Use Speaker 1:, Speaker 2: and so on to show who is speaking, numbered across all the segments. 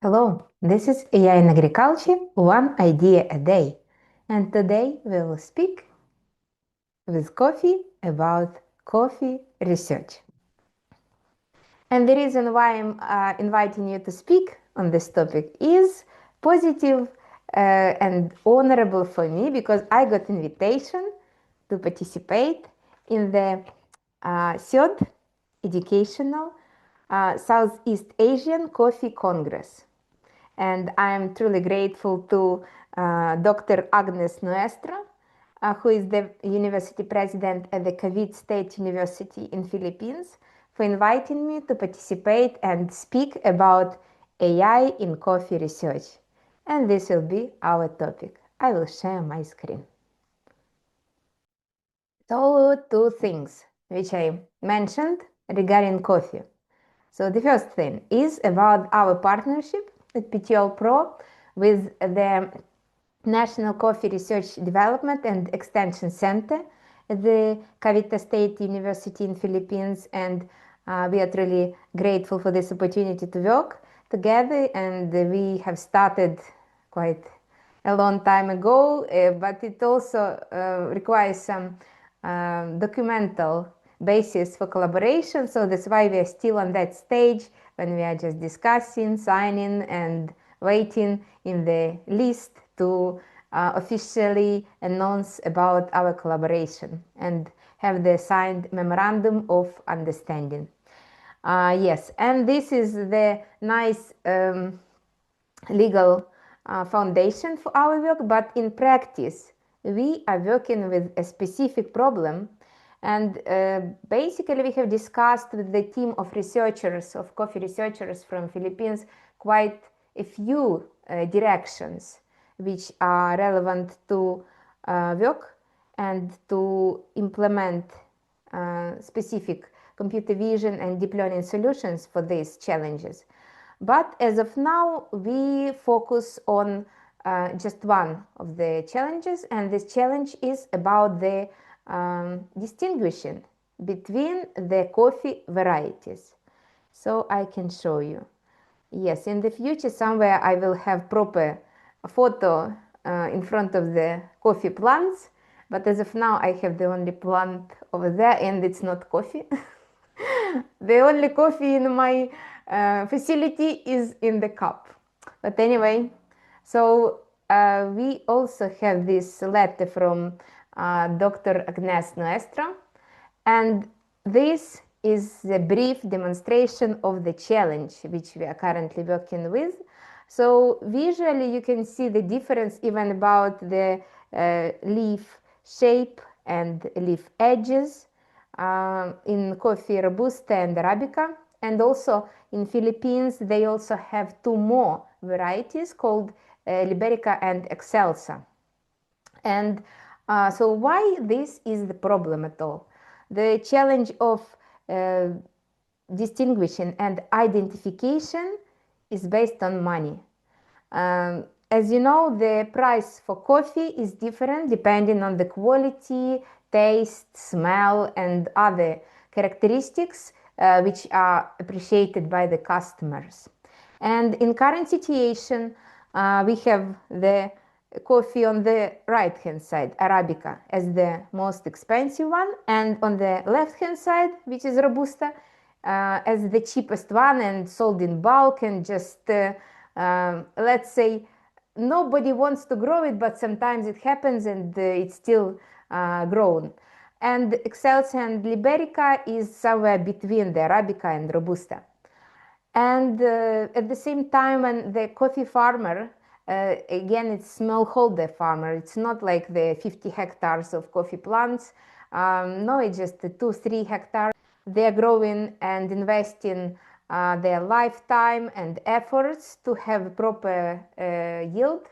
Speaker 1: Hello, this is AI in Agriculture, one idea a day. And today we will speak with coffee about coffee research. And the reason why I'm inviting you to speak on this topic is positive and honorable for me because I got invitation to participate in the third educational Southeast Asian Coffee Congress. And I'm truly grateful to Dr. Agnes Nuestro, who is the university president at the Cavite State University in Philippines, for inviting me to participate and speak about AI in coffee research. And this will be our topic. I will share my screen. So, two things which I mentioned regarding coffee. So the first thing is about our partnership with Petiole Pro with the National Coffee Research Development and Extension Center at the Cavite State University in Philippines, and we are really grateful for this opportunity to work together. And we have started quite a long time ago, but it also requires some documental basis for collaboration. So that's why we are still on that stage when we are just discussing, signing, and waiting in the list to officially announce about our collaboration and have the signed memorandum of understanding. Yes, and this is the nice legal foundation for our work, but in practice we are working with a specific problem. And basically we have discussed with the team of researchers, of coffee researchers from Philippines, quite a few directions which are relevant to work and to implement specific computer vision and deep learning solutions for these challenges. But as of now, we focus on just one of the challenges, and this challenge is about the distinguishing between the coffee varieties. So I can show you. Yes, in the future somewhere I will have proper photo in front of the coffee plants, but as of now I have the only plant over there and it's not coffee. The only coffee in my facility is in the cup. But anyway, so we also have this letter from Dr. Agnes Nuestro, and this is the brief demonstration of the challenge which we are currently working with. So visually you can see the difference even about the leaf shape and leaf edges in coffee Robusta and Arabica. And also in Philippines they also have two more varieties called Liberica and Excelsa. And so why this is the problem at all? The challenge of distinguishing and identification is based on money. As you know, the price for coffee is different depending on the quality, taste, smell, and other characteristics which are appreciated by the customers. And in current situation, we have the coffee on the right hand side, Arabica, as the most expensive one, and on the left hand side, which is Robusta, as the cheapest one and sold in bulk, and just let's say nobody wants to grow it, but sometimes it happens and it's still grown. And Excelsa and Liberica is somewhere between the Arabica and Robusta. And at the same time, when the coffee farmer, again, it's smallholder farmer. It's not like the 50 hectares of coffee plants. No, it's just 2-3 hectares. They're growing and investing their lifetime and efforts to have proper yield.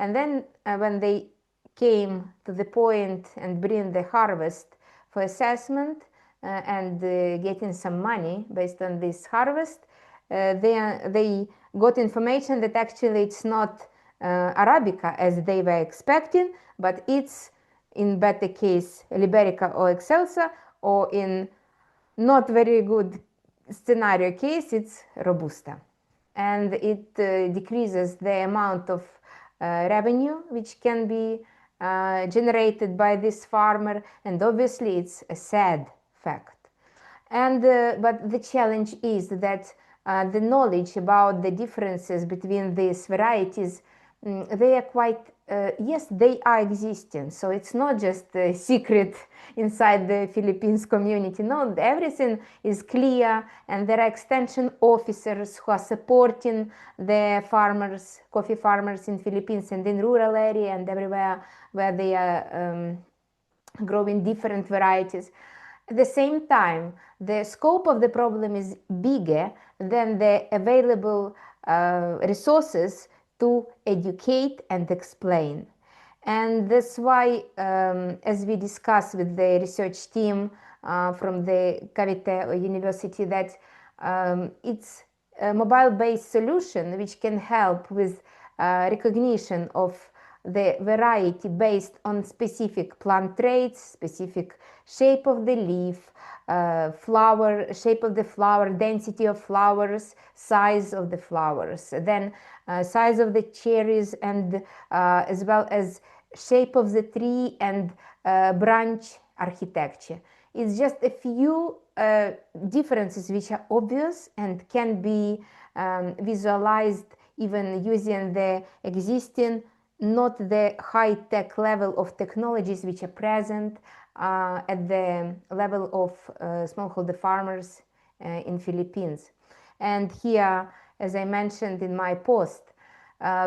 Speaker 1: And then when they came to the point and bring the harvest for assessment and getting some money based on this harvest, they got information that actually it's not Arabica as they were expecting, but it's in better case Liberica or Excelsa, or in not very good scenario case it's Robusta. and it decreases the amount of revenue which can be generated by this farmer, and obviously it's a sad fact. And but the challenge is that the knowledge about the differences between these varieties, they are quite, yes, they are existing. So it's not just a secret inside the Philippines community. No, everything is clear, and there are extension officers who are supporting the farmers, coffee farmers in Philippines and in rural area and everywhere where they are growing different varieties. At the same time, the scope of the problem is bigger than the available resources to educate and explain. And that's why, as we discussed with the research team from the Cavite University, that it's a mobile-based solution which can help with recognition of the variety based on specific plant traits, specific shape of the leaf, flower, shape of the flower, density of flowers, size of the flowers, then size of the cherries, and as well as shape of the tree and branch architecture. It's just a few differences which are obvious and can be visualized even using the existing, not the high-tech level of technologies which are present at the level of smallholder farmers in Philippines. And here, as I mentioned in my post,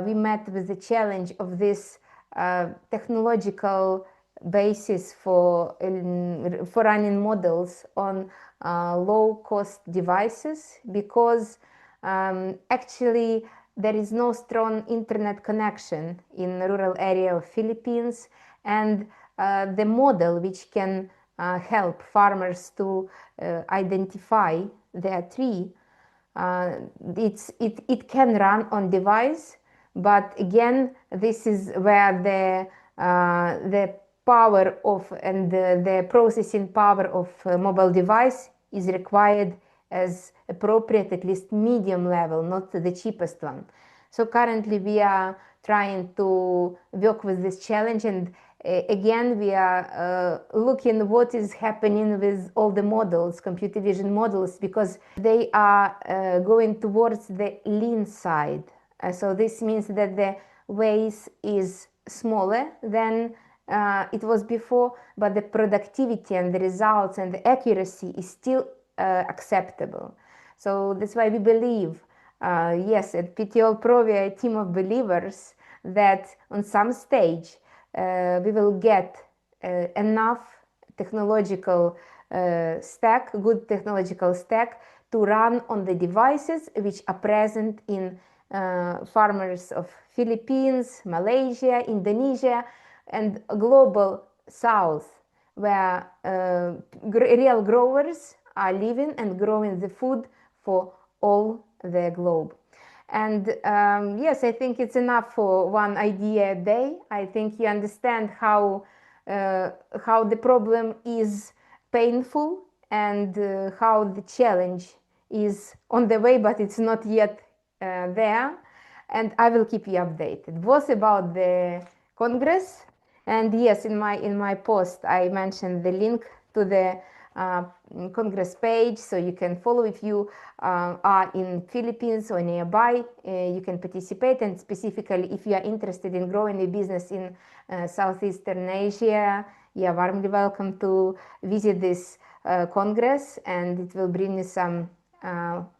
Speaker 1: we met with the challenge of this technological basis for running models on low-cost devices, because actually there is no strong internet connection in the rural area of Philippines, and the model which can help farmers to identify their tree, it can run on device, but again, this is where the power of and the processing power of a mobile device is required as appropriate, at least medium level, not the cheapest one. So currently we are trying to work with this challenge, and again we are looking what is happening with all the models, computer vision models, because they are going towards the lean side. So this means that the weight is smaller than it was before, but the productivity and the results and the accuracy is still acceptable. So that's why we believe, yes, at Petiole Pro we are a team of believers that on some stage we will get enough technological stack, good technological stack, to run on the devices which are present in farmers of Philippines, Malaysia, Indonesia, and global south, where real growers are living and growing the food for all the globe. And yes, I think it's enough for one idea a day. I think you understand how the problem is painful and how the challenge is on the way, but it's not yet there. And I will keep you updated. It was about the Congress. And yes, in my post, I mentioned the link to the Congress page, so you can follow if you are in Philippines or nearby. You can participate, and specifically if you are interested in growing a business in Southeastern Asia, you are warmly welcome to visit this Congress, and it will bring you some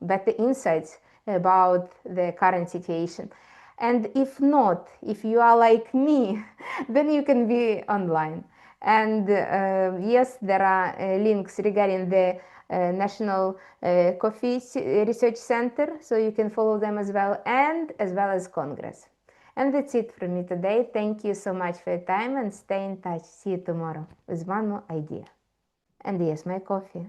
Speaker 1: better insights about the current situation. And if not, if you are like me, then you can be online. And yes, there are links regarding the National Coffee Research Center, so you can follow them as well as Congress. And that's it from me today. Thank you so much for your time, and stay in touch. See you tomorrow with one more idea. And yes, my coffee.